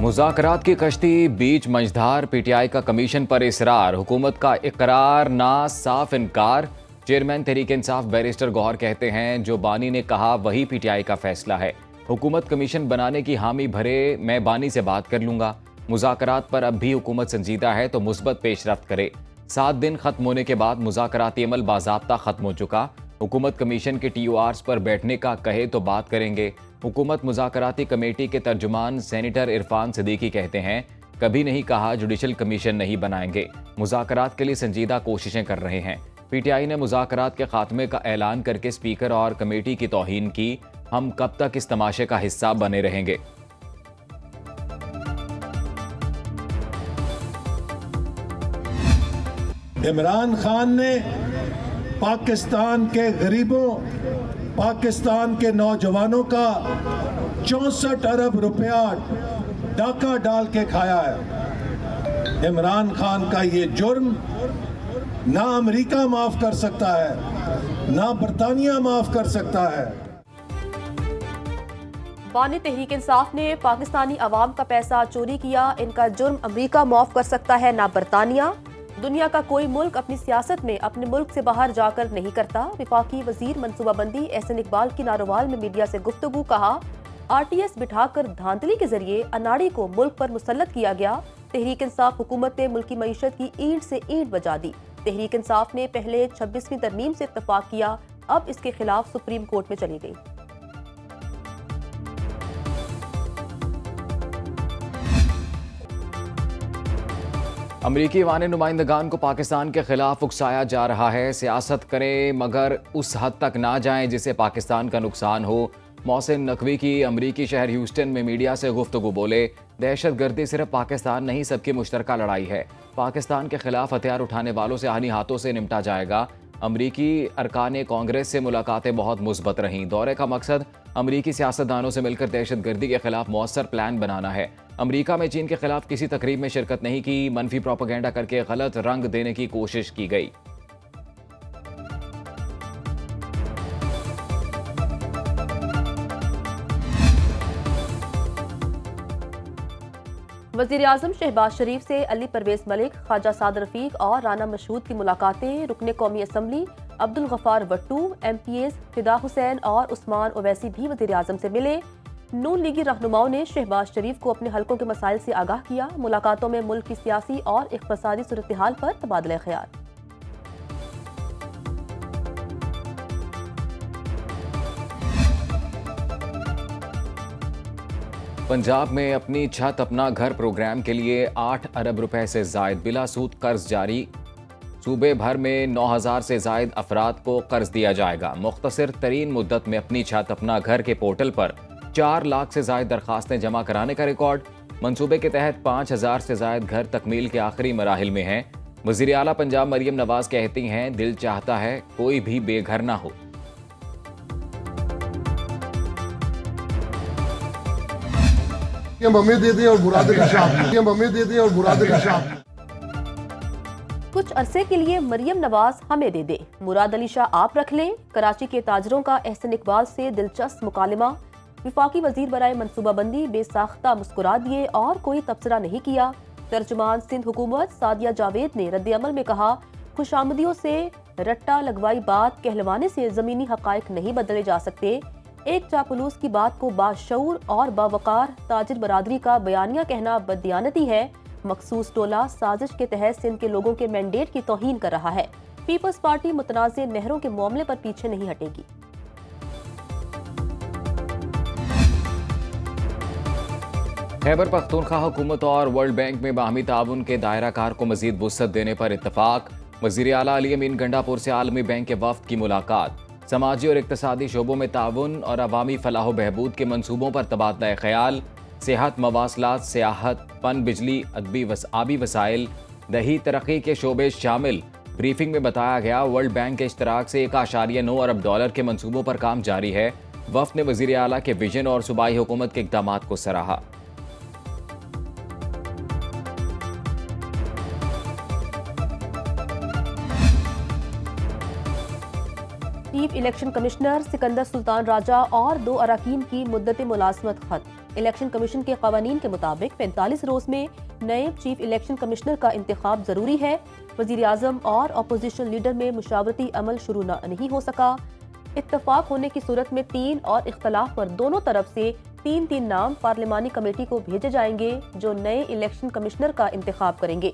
मुज़ाकरात की कश्ती बीच मंझधार, पीटीआई का कमीशन पर इसरार, हुकूमत का इकरार ना साफ इनकार। चेयरमैन तहरीक इंसाफ बैरिस्टर गौहर कहते हैं जो बानी ने कहा वही पीटीआई का फैसला है। हुकूमत कमीशन बनाने की हामी भरे, मैं बानी से बात कर लूंगा। मुज़ाकरात पर अब भी हुकूमत संजीदा है तो मुस्बत पेशरफ्त करे। 7 दिन खत्म होने के बाद मुज़ाकराती अमल बाज़ाब्ता खत्म हो चुका। हुकूमत कमीशन के TORs पर बैठने का कहे तो बात करेंगे। हुकूमत मुज़ाकराती कमेटी के तर्जुमान सेनेटर इरफान सिद्दीकी कहते हैं कभी नहीं कहा जुडिशल कमीशन नहीं बनाएंगे, मुज़ाकरात के लिए संजीदा कोशिशें कर रहे हैं। पीटीआई ने मुज़ाकरात के खात्मे का ऐलान करके स्पीकर और कमेटी की तौहीन की। हम कब तक इस तमाशे का हिस्सा बने रहेंगे? इमरान खान ने पाकिस्तान के गरीबों, पाकिस्तान के नौजवानों का 64 अरब रुपया डाका डाल के खाया है। इमरान खान का ये जुर्म ना अमेरिका माफ कर सकता है, ना बरतानिया माफ कर सकता है। बानी तहरीक इंसाफ ने पाकिस्तानी अवाम का पैसा चोरी किया, इनका जुर्म अमेरिका माफ कर सकता है ना बरतानिया। दुनिया का कोई मुल्क अपनी सियासत में अपने मुल्क से बाहर जाकर नहीं करता। विफाकी वजीर मनसूबाबंदी एहसन इकबाल की नारोवाल में मीडिया से गुफ्तगू, कहा RTS बिठाकर धांधली के जरिए अनाड़ी को मुल्क पर मुसल्लत किया गया। तहरीक इंसाफ हुकूमत ने मुल्की मईशत की ईंट से ईंट बजा दी। तहरीक इंसाफ ने पहले 26वीं तरमीम से इत्तफाक किया, अब इसके खिलाफ सुप्रीम कोर्ट में चली गई। अमरीकी वाने नुमाइंदगान को पाकिस्तान के खिलाफ उकसाया जा रहा है। सियासत करें मगर उस हद तक ना जाएं जिससे पाकिस्तान का नुकसान हो। मोहसिन नकवी की अमरीकी शहर ह्यूस्टन में मीडिया से गुफ्तगू बोले, दहशत गर्दी सिर्फ पाकिस्तान नहीं सबकी मुश्तरका लड़ाई है। पाकिस्तान के खिलाफ हथियार उठाने वालों से आनी हाथों से निपटा जाएगा। अमरीकी अरकान कांग्रेस से मुलाकातें बहुत मुस्बत रहीं। दौरे का मकसद अमरीकी सियासतदानों से मिलकर दहशत गर्दी के खिलाफ मौसर प्लान बनाना है। अमरीका में चीन के खिलाफ किसी तकरीब में शिरकत नहीं की, मनफी प्रोपेगेंडा करके गलत रंग देने की कोशिश की गई। वज़ीर आज़म शहबाज शरीफ से अली परवेज मलिक, ख्वाजा साद रफीक और राना मशहूद की मुलाकातें। रुकने कौमी असम्बली अब्दुल गफ्फार भट्टू, MPAs फिदा हुसैन और उस्मान ओवैसी भी वज़ीर आज़म से मिले। नून लीगी रहनुमाओं ने शहबाज शरीफ को अपने हलकों के मसाइल से आगाह किया। मुलाकातों में मुल्क की सियासी और इक़्तिसादी सूरत हाल पर तबादला ख्याल। पंजाब में अपनी छत अपना घर प्रोग्राम के लिए 8 अरब रुपए से जायद बिला सूद कर्ज जारी। सूबे भर में 9,000 से जायद अफराद को कर्ज दिया जाएगा। मुख्तसर तरीन मुद्दत में अपनी छत अपना घर के पोर्टल पर 4 लाख से जायद दरखास्तें जमा कराने का रिकॉर्ड। मंसूबे के तहत 5,000 से जायद घर तकमील के आखिरी मराहिल में हैं। वज़ीर आला पंजाब मरियम नवाज कहती हैं दिल चाहता है कोई भी बेघर ना हो। हमें दे दें और मुराद अली शाह, हमें दे दें और मुराद अली शाह। कुछ अरसे के लिए मरियम नवाज हमें दे दे, मुराद अली शाह आप रख लें। कराची के ताजरों का एहसन इकबाल से दिलचस्प मुकालमा। विफाकी वजीर बराए मनसूबाबंदी बेसाख्ता मुस्कुरा दिए और कोई तबसरा नहीं किया। तर्जुमान सिंध हुकूमत सादिया जावेद ने रद्द अमल में कहा, खुशामदियों से रट्टा लगवाई बात कहलवाने से जमीनी हकायक नहीं बदले जा सकते। एक चापलूस की बात को बाशऊर और बावकार ताजिर बरादरी का बयानिया कहना बददियानती है। मखसूस टोला साजिश के तहत सिंध के लोगों के मैंडेट की तौहीन कर रहा है। पीपल्स पार्टी मुतनाज़ नहरों के मामले पर पीछे नहीं हटेगी। खैबर पख्तूनख्वा हुकूमत और वर्ल्ड बैंक में बाहमी ताउन के दायरा कार को मजीद वुसअत देने पर इत्तफाक। वज़ीर आला अली अमीन गंडापुर से आलमी बैंक के वफ्द की मुलाकात। समाजी और इक्तसादी शोबों में ताउन और अवामी फलाह बहबूद के मनसूबों पर तबादला ख्याल। सेहत, मवासलात, सियाहत, पन बिजली, आबी वसाइल, दही तरक्की के शोबे शामिल। ब्रीफिंग में बताया गया वर्ल्ड बैंक के इश्तराक से $1.9 अरब के मनसूबों पर काम जारी है। वफ्द ने वज़ीर आला के विजन और सूबाई हुकूमत के इक़दामात को सराहा। Chief election commissioner Sikandar Sultan Raja और 2 अरकान की मुद्दत मुलाजमत खत्म। इलेक्शन कमीशन के कवानीन के मुताबिक 45 रोज में नए चीफ इलेक्शन कमिश्नर का इंतखाब जरूरी है। वजीर आजम और अपोजिशन लीडर में मुशावरती अमल शुरू नहीं हो सका। इत्तफाक होने की सूरत में 3 और इख्तलाफ पर दोनों तरफ से 3 नाम पार्लिमानी कमेटी को भेजे जाएंगे जो नए इलेक्शन कमिश्नर का इंतखाब करेंगे।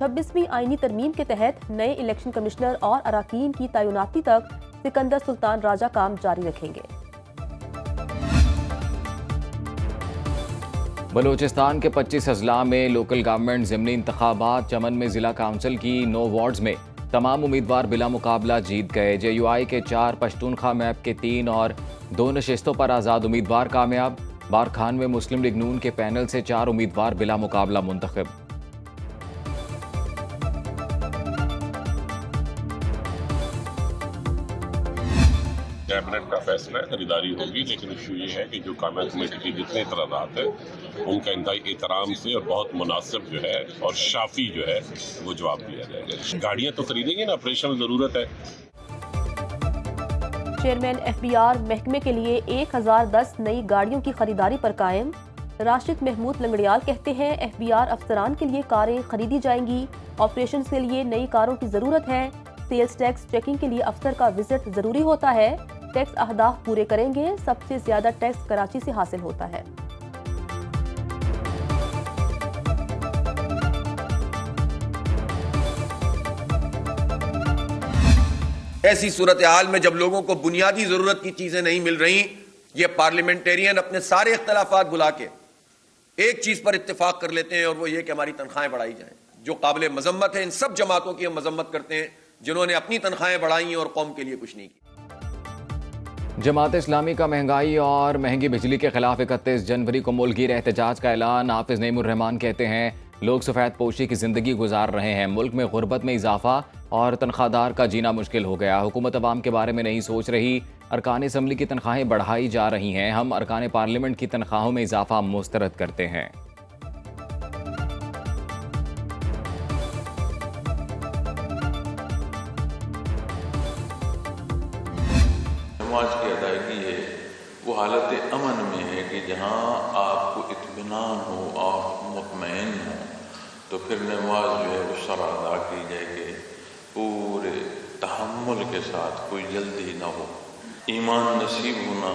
26वीं आईनी तरमीम के तहत नए इलेक्शन कमिश्नर और अरकान की तैनाती तक सिकंदर सुल्तान राजा काम जारी रखेंगे। बलूचिस्तान के 25 अजला में लोकल गवर्नमेंट ज़िमनी इंतखाबात। चमन में जिला काउंसिल की 9 वार्ड्स में तमाम उम्मीदवार बिला मुकाबला जीत गए। JUI के 4, पश्तूनख्वा मैप के 3 और 2 नशिस्तों पर आज़ाद उम्मीदवार कामयाब। बारखान में मुस्लिम लीग नून के पैनल से 4 उम्मीदवार बिला मुकाबला मुंतखब। कैबिनेट का फैसला है, खरीदारी होगी, लेकिन इशू ये है कि जो कामयाब कमेटी की जितने इतराज़ात है उनका इंतहाई एहतराम से और बहुत मुनासिब जो है और शाफी जो है वो जवाब दिया जाएगा। गाड़ियाँ तो खरीदेंगे ना, ऑपरेशनल ज़रूरत है। चेयरमैन FBR महकमे के लिए 1010 नई गाड़ियों की खरीदारी पर कायम। राशिद महमूद लंगड़ियाल कहते हैं FBR अफसरान के लिए कारें खरीदी जाएंगी। ऑपरेशन के लिए नई कारों की जरूरत है। सेल्स टैक्स चेकिंग के लिए अफसर का विजिट जरूरी होता है। टैक्स अहदाफ पूरे करेंगे। सबसे ज्यादा टैक्स कराची से हासिल होता है। ऐसी सूरत हाल में जब लोगों को बुनियादी जरूरत की चीजें नहीं मिल रही, ये पार्लियामेंटेरियन अपने सारे इख्तलाफात बुला के एक चीज पर इत्तेफाक कर लेते हैं और वो ये कि हमारी तनख्वाहें बढ़ाई जाएं। जो काबिल मजम्मत है, इन सब जमातों की हम मजम्मत करते हैं जिन्होंने अपनी तनख्वाहें बढ़ाई और कौम के लिए कुछ नहीं किया। जमात इस्लामी का महंगाई और महंगी बिजली के खिलाफ 31 जनवरी को मुल्कीर एहतजाज का ऐलान। हाफिज नईमुर रहमान कहते हैं लोग सफ़ेद पोशी की जिंदगी गुजार रहे हैं। मुल्क में गुर्बत में इजाफा और तनख्वाहदार का जीना मुश्किल हो गया। हुकूमत अवाम के बारे में नहीं सोच रही। अरकान असम्बली की तनख्वाहें बढ़ाई जा रही हैं। हम अरकान पार्लियामेंट की तनख्वाहों में इजाफा मुस्तरद करते हैं। नमाज की अदायगी है वो हालत अमन में है कि जहाँ आपको इत्मीनान हो, आप मुतमईन हो, तो फिर नमाज जो है उस तरह अदा की जाए कि पूरे तहम्मुल के साथ, कोई जल्दी ना हो। ईमान नसीब होना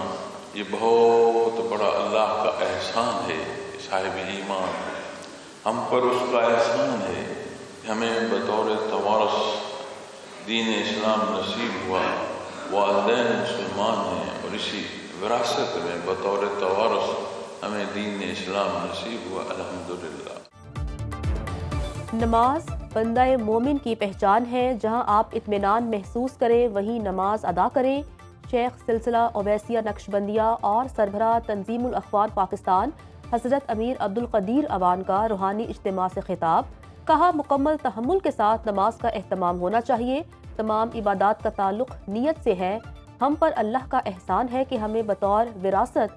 ये बहुत बड़ा अल्लाह का एहसान है। साहिब ईमान हम पर उसका एहसान है कि हमें बतौर तवारस दीन इस्लाम नसीब हुआ। वालिदैन मुसलमान हैं और इसी विरासत में बतौर तवारस हमें दीन इस्लाम नसीब हुआ, अल्हम्दुलिल्लाह। नमाज बंदा मोमिन की पहचान है। जहां आप इत्मीनान महसूस करें वहीं नमाज अदा करें। शेख सिलसिला ओवैसिया नक्शबंदिया और सरबराह तंजीमुल अखबार पाकिस्तान हज़रत अमीर अब्दुल कदीर अवान का रूहानी इज्तिमा से खिताब। कहा मुकम्मल तहम्मुल के साथ नमाज का एहतमाम होना चाहिए। तमाम इबादत का ताल्लुक नीयत से है। हम पर अल्लाह का एहसान है कि हमें बतौर विरासत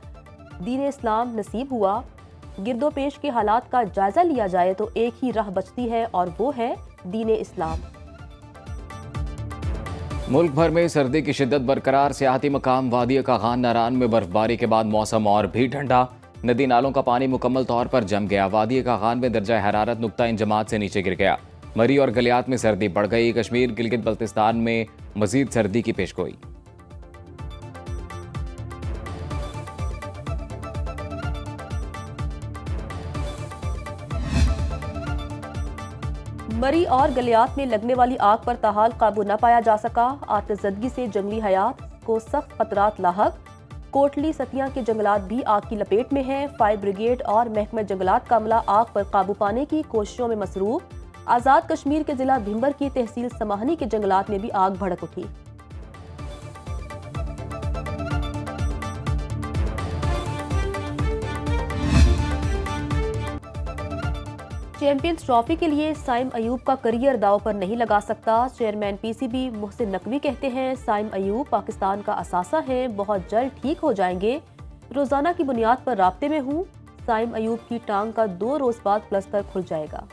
दीन इस्लाम नसीब हुआ। गिरदो पेश के हालात का जायजा लिया जाए तो एक ही राह बचती है और वो है दीन इस्लाम। मुल्क भर में सर्दी की शिद्दत बरकरार। सियाहती मकाम वादी कागान नारान में बर्फबारी के बाद मौसम और भी ठंडा। नदी नालों का पानी मुकम्मल तौर पर जम गया। वादी कागान में दर्जा हरारत नुक्ता इंजमात से नीचे गिर गया। मरी और गलियात में सर्दी बढ़ गई। कश्मीर गिलगित बल्तिस्तान में मजीद सर्दी की पेशगोई। मरी और गलियात में लगने वाली आग पर ताहाल काबू न पाया जा सका। आतिशज़दगी से जंगली हयात को सख्त खतरात लाहक। कोटली सतिया के जंगलात भी आग की लपेट में हैं। फायर ब्रिगेड और महकमा जंगलात का अमला आग पर काबू पाने की कोशिशों में मसरूफ। आज़ाद कश्मीर के जिला भिंबर की तहसील समाहनी के जंगलात में भी आग भड़क उठी। चैंपियंस ट्रॉफी के लिए साइम अयूब का करियर दाव पर नहीं लगा सकता। चेयरमैन PCB मोहसिन नकवी कहते हैं साइम अयूब पाकिस्तान का असासा है, बहुत जल्द ठीक हो जाएंगे। रोजाना की बुनियाद पर राब्ते में हूँ। साइम अयूब की टांग का 2 रोज बाद प्लास्टर खुल जाएगा।